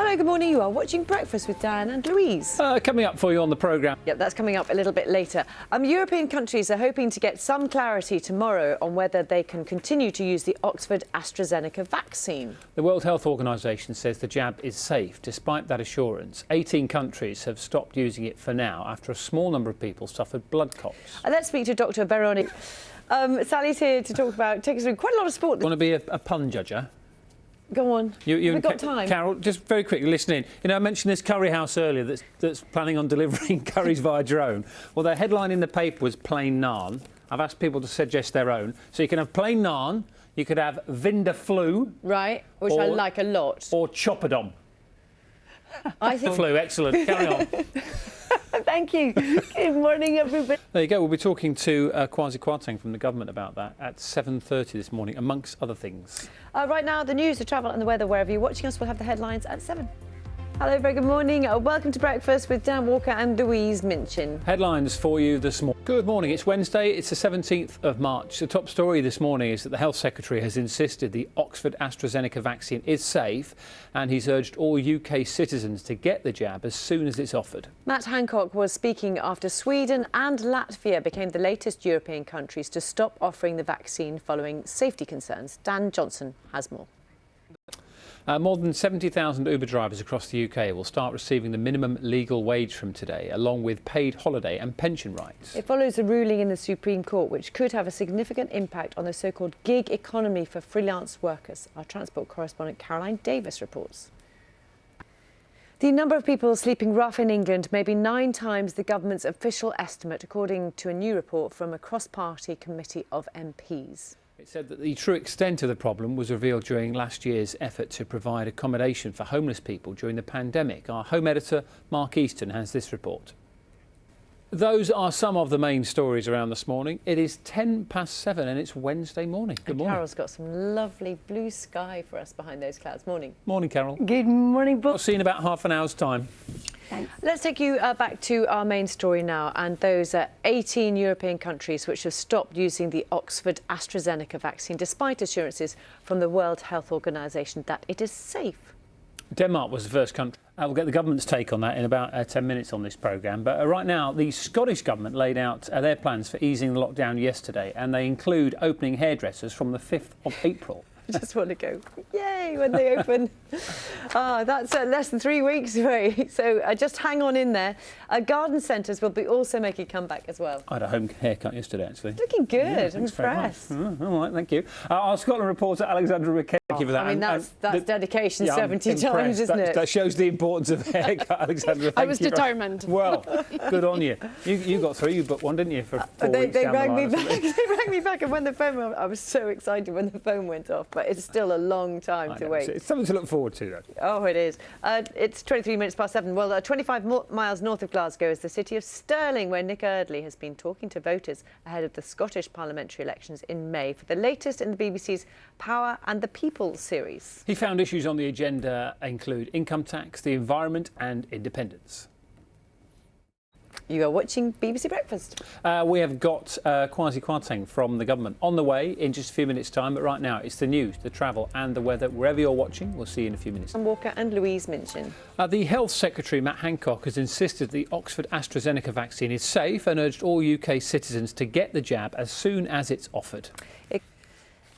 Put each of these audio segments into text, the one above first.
Hello, good morning. You are watching Breakfast with Dan and Louise. Coming up for you on the programme. Yep, that's coming up a little bit later. European countries are hoping to get some clarity tomorrow on whether they can continue to use the Oxford-AstraZeneca vaccine. The World Health Organization says the jab is safe. Despite that assurance, 18 countries have stopped using it for now after a small number of people suffered blood clots. Let's speak to Dr. Veronique. Sally's here to talk about, take us through quite a lot of sport. Want to be a pun judger? Go on. We've got time. Carol, just very quickly, listen in. You know, I mentioned this curry house earlier that's planning on delivering curries via drone. Well, their headline in the paper was plain naan. I've asked people to suggest their own. So you can have plain naan, you could have Vindaflu. Right, which I like a lot. Or Choppadom. I think... Flu, excellent. Carry on. Thank you. Good morning, everybody. There you go. We'll be talking to Kwasi Kwarteng from the government about that at 7:30 this morning, amongst other things. Right now, the news, the travel and the weather. Wherever you're watching us, we'll have the headlines at 7. Hello, very good morning. Welcome to Breakfast with Dan Walker and Louise Minchin. Headlines for you this morning. Good morning. It's Wednesday. It's the 17th of March. The top story this morning is that the Health Secretary has insisted the Oxford-AstraZeneca vaccine is safe, and he's urged all UK citizens to get the jab as soon as it's offered. Matt Hancock was speaking after Sweden and Latvia became the latest European countries to stop offering the vaccine following safety concerns. Dan Johnson has more. More than 70,000 Uber drivers across the UK will start receiving the minimum legal wage from today, along with paid holiday and pension rights. It follows a ruling in the Supreme Court which could have a significant impact on the so-called gig economy for freelance workers. Our transport correspondent Caroline Davis reports. The number of people sleeping rough in England may be 9 times the government's official estimate, according to a new report from a cross-party committee of MPs. It said that the true extent of the problem was revealed during last year's effort to provide accommodation for homeless people during the pandemic. Our home editor, Mark Easton, has this report. Those are some of the main stories around this morning. It is 7:10 and it's Wednesday morning. Good morning. Carol's got some lovely blue sky for us behind those clouds. Morning. Morning, Carol. Good morning, Bob. I'll see you in about half an hour's time. Thanks. Let's take you back to our main story now, and those 18 European countries which have stopped using the Oxford-AstraZeneca vaccine despite assurances from the World Health Organization that it is safe. Denmark was the first country. We'll get the government's take on that in about 10 minutes on this programme. But right now, the Scottish government laid out their plans for easing the lockdown yesterday, and they include opening hairdressers from the 5th of April. I just want to go, yay, when they open. That's less than 3 weeks away. So just hang on in there. Garden centres will be also making a comeback as well. I had a home haircut yesterday, actually. Looking good. Yeah, I'm impressed. All right, thank you. Our Scotland reporter, Alexandra Rickett. Thank you for that. I mean, that's dedication 70 times, isn't it? That shows the importance of haircut, Alexandra. I was determined. Well, good on you. You got through. You booked one, didn't you, for 4 weeks They down the rang me line back. They rang me back, and when the phone went, I was so excited when the phone went off. But it's still a long time to wait. It's something to look forward to, though. Oh, it is. It's 23 minutes past 7. Well, 25 miles north of Glasgow is the city of Stirling, where Nick Eardley has been talking to voters ahead of the Scottish parliamentary elections in May for the latest in the BBC's Power and the People series. He found issues on the agenda include income tax, the environment and independence. You are watching BBC Breakfast. We have got Kwasi Kwarteng from the government on the way in just a few minutes' time. But right now, it's the news, the travel and the weather. Wherever you're watching, we'll see you in a few minutes. Dan Walker and Louise Minchin. The Health Secretary, Matt Hancock, has insisted the Oxford-AstraZeneca vaccine is safe and urged all UK citizens to get the jab as soon as it's offered.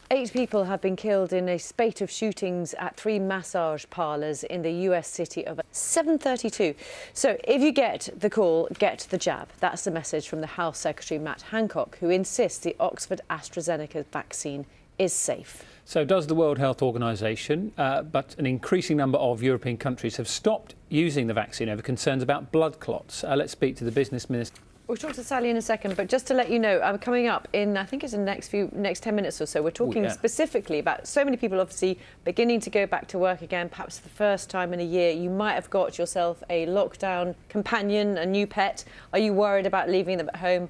8 people have been killed in a spate of shootings at 3 massage parlours in the US city of 7:32. So if you get the call, get the jab. That's the message from the Health Secretary, Matt Hancock, who insists the Oxford-AstraZeneca vaccine is safe. So does the World Health Organization, but an increasing number of European countries have stopped using the vaccine over concerns about blood clots. Let's speak to the business minister. We'll talk to Sally in a second, but just to let you know, coming up in, I think it's in the next 10 minutes or so, we're talking specifically about so many people obviously beginning to go back to work again, perhaps for the first time in a year. You might have got yourself a lockdown companion, a new pet. Are you worried about leaving them at home?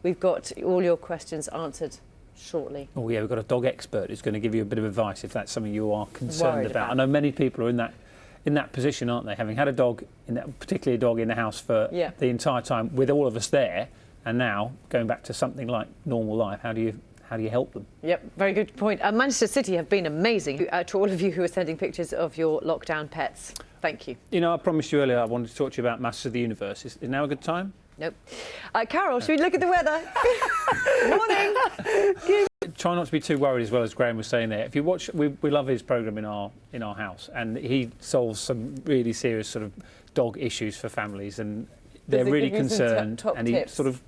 We've got all your questions answered shortly. Oh yeah, we've got a dog expert who's going to give you a bit of advice if that's something you are concerned about. I know many people are in that position, aren't they? Having had a dog, particularly a dog in the house for the entire time with all of us there, and now going back to something like normal life, how do you help them? Yep, very good point. Manchester City have been amazing. To all of you who are sending pictures of your lockdown pets. Thank you. You know, I promised you earlier I wanted to talk to you about Masters of the Universe. Is now a good time? Nope. Carol, should we look at the weather? Morning. Try not to be too worried, as well, as Graham was saying there. If you watch, we love his programme in our house, and he solves some really serious sort of dog issues for families, and they're really concerned, and he sort of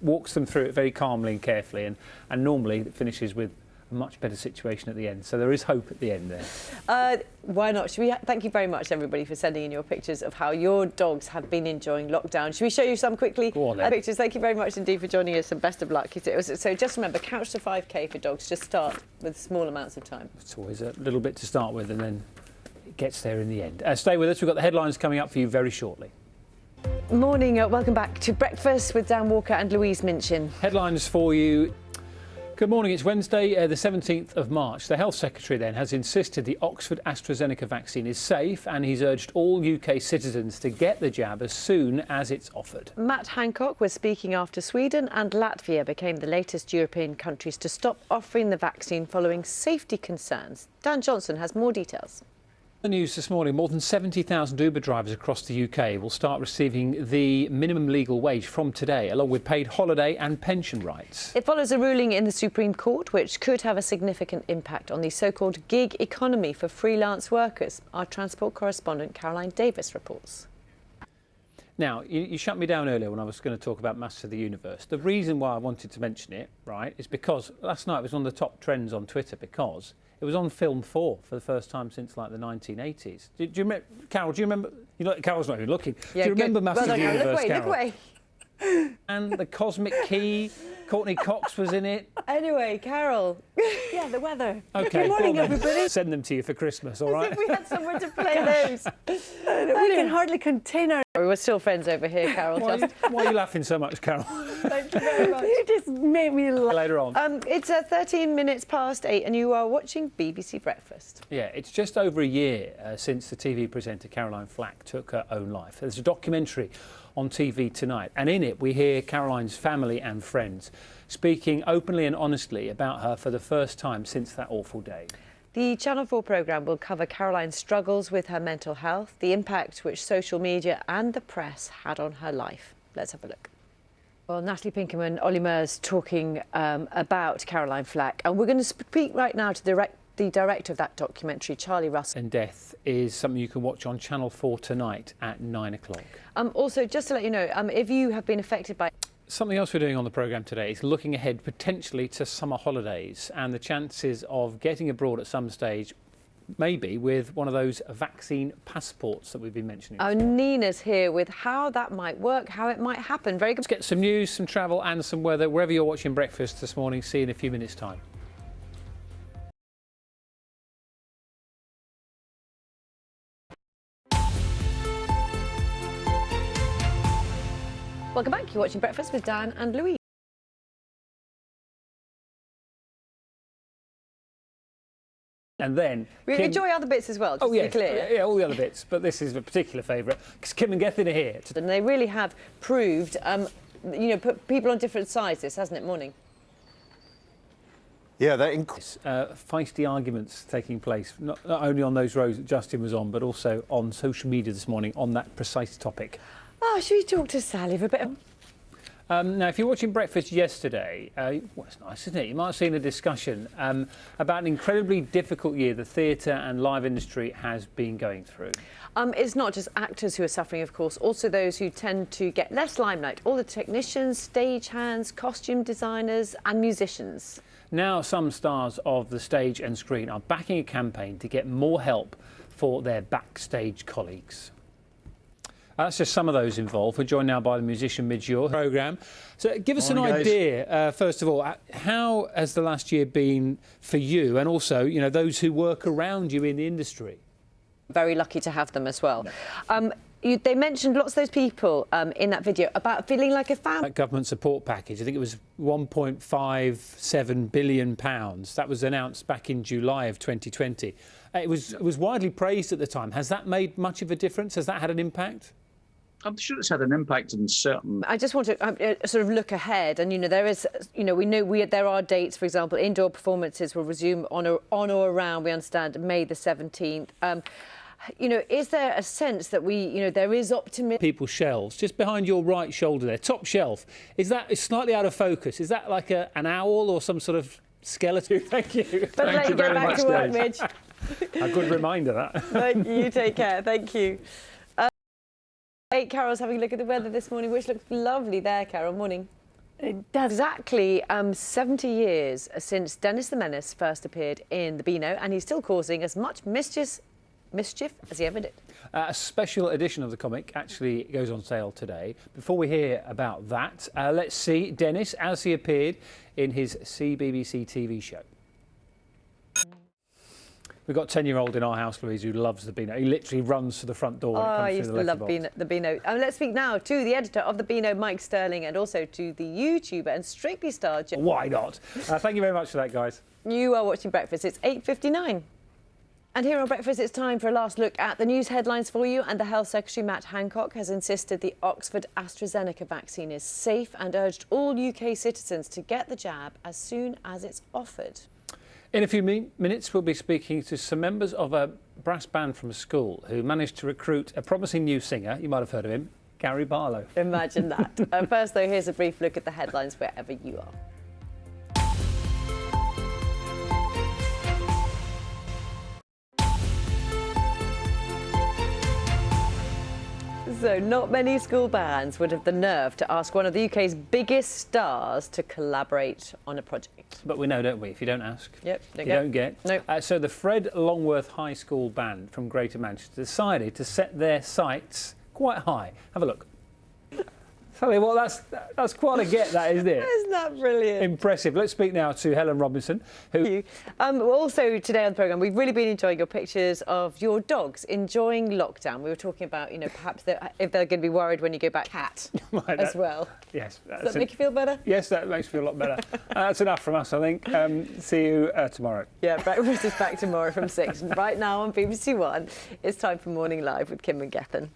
walks them through it very calmly and carefully, and normally it finishes with a much better situation at the end. So there is hope at the end there. Why not? Should we thank you very much, everybody, for sending in your pictures of how your dogs have been enjoying lockdown. Should we show you some quickly? Go on, then. Pictures. Thank you very much indeed for joining us, and best of luck. So just remember, couch to 5K for dogs. Just start with small amounts of time. It's always a little bit to start with, and then it gets there in the end. Stay with us. We've got the headlines coming up for you very shortly. Morning. Welcome back to Breakfast with Dan Walker and Louise Minchin. Headlines for you. Good morning. It's Wednesday, the 17th of March. The Health Secretary then has insisted the Oxford AstraZeneca vaccine is safe, and he's urged all UK citizens to get the jab as soon as it's offered. Matt Hancock was speaking after Sweden and Latvia became the latest European countries to stop offering the vaccine following safety concerns. Dan Johnson has more details. The news this morning, more than 70,000 Uber drivers across the UK will start receiving the minimum legal wage from today, along with paid holiday and pension rights. It follows a ruling in the Supreme Court which could have a significant impact on the so-called gig economy for freelance workers. Our transport correspondent Caroline Davis reports. Now, you shut me down earlier when I was going to talk about Masters of the Universe. The reason why I wanted to mention it, right, is because last night it was on the top trends on Twitter because it was on Film 4 for the first time since like the 1980s. Do you remember, Carol? Do you remember? Carol's not even looking. Yeah, do you remember Masters of the Universe, Look away. And the Cosmic Key, Courtney Cox was in it. Anyway, Carol. Yeah, the weather. Okay, good morning, everybody. Send them to you for Christmas, all right? As if we had somewhere to play those. We can hardly contain our... We're still friends over here, Carol. Why are you laughing so much, Carol? Thank you very much. You just made me laugh. Later on. It's 13 minutes past 8 and you are watching BBC Breakfast. Yeah, it's just over a year since the TV presenter Caroline Flack took her own life. There's a documentary on TV tonight, and in it we hear Caroline's family and friends speaking openly and honestly about her for the first time since that awful day. The Channel 4 programme will cover Caroline's struggles with her mental health, the impact which social media and the press had on her life. Let's have a look. Well, Natalie Pinkham and Ollie Murs talking about Caroline Flack, and we're going to speak right now to the director of that documentary, Charlie Russell. And Death is something you can watch on Channel 4 tonight at 9 o'clock. Also, just to let you know, if you have been affected by... Something else we're doing on the programme today is looking ahead potentially to summer holidays and the chances of getting abroad at some stage, maybe with one of those vaccine passports that we've been mentioning. Oh, Nina's here with how that might work, how it might happen. Very good. Let's get some news, some travel and some weather wherever you're watching Breakfast this morning. See you in a few minutes' time. Welcome back. You're watching Breakfast with Dan and Louise. And then We enjoy other bits as well, just to be clear. Yeah, all the other bits, but this is a particular favourite because Kim and Gethin are here. And they really have proved, put people on different sides, this, hasn't it? Morning. Yeah, feisty arguments taking place, not only on those roads that Justin was on, but also on social media this morning on that precise topic. Oh, should we talk to Sally for a bit? Now, if you're watching Breakfast yesterday, it's nice, isn't it? You might have seen a discussion about an incredibly difficult year the theatre and live industry has been going through. It's not just actors who are suffering, of course, also those who tend to get less limelight. All the technicians, stagehands, costume designers and musicians. Now, some stars of the stage and screen are backing a campaign to get more help for their backstage colleagues. That's just some of those involved. We're joined now by the musician Midjour programme. So give us an idea, first of all, how has the last year been for you and also, those who work around you in the industry? Very lucky to have them as well. They mentioned lots of those people in that video about feeling like a family. That government support package, I think it was £1.57 billion. That was announced back in July of 2020. It was widely praised at the time. Has that made much of a difference? Has that had an impact? I'm sure it's had an impact in certain... I just want to sort of look ahead, and there is, we know there are dates. For example, indoor performances will resume on or around, we understand, May the 17th. You know, is there a sense that there is optimism? People's shelves, just behind your right shoulder there, top shelf. Is that it's slightly out of focus? Is that like an owl or some sort of skeleton? Thank you. Better let you get back to work, Midge. A good reminder, that. Thank you. You take care. Thank you. Carol's having a look at the weather this morning, which looks lovely there, Carol. Morning. It does. Exactly 70 years since Dennis the Menace first appeared in the Beano, and he's still causing as much mischief as he ever did. A special edition of the comic actually goes on sale today. Before we hear about that, let's see Dennis as he appeared in his CBBC TV show. We've got a 10-year-old in our house, Louise, who loves the Beano. He literally runs to the front door when it comes I through used the to love letterbox. the Beano. Let's speak now to the editor of the Beano, Mike Sterling, and also to the YouTuber and Strictly star. Why not? Thank you very much for that, guys. You are watching Breakfast. It's 8:59. And here on Breakfast, it's time for a last look at the news headlines for you. And the Health Secretary, Matt Hancock, has insisted the Oxford AstraZeneca vaccine is safe and urged all UK citizens to get the jab as soon as it's offered. In a few minutes, we'll be speaking to some members of a brass band from a school who managed to recruit a promising new singer. You might have heard of him, Gary Barlow. Imagine that. First, though, here's a brief look at the headlines wherever you are. So, not many school bands would have the nerve to ask one of the UK's biggest stars to collaborate on a project. But we know, don't we? If you don't ask, Yep, you don't get. No. So the Fred Longworth High School Band from Greater Manchester decided to set their sights quite high. Have a look. Tell you what, that's quite a get, that, isn't it? Isn't that brilliant? Impressive. Let's speak now to Helen Robinson, who... Also today on the programme, we've really been enjoying your pictures of your dogs enjoying lockdown. We were talking about, perhaps if they're going to be worried when you go back cat as well. Yes. Does that make you feel better? Yes, that makes me feel a lot better. That's enough from us, I think. See you tomorrow. Yeah, Breakfast is back tomorrow from 6. Right now on BBC One, it's time for Morning Live with Kim and Gethin.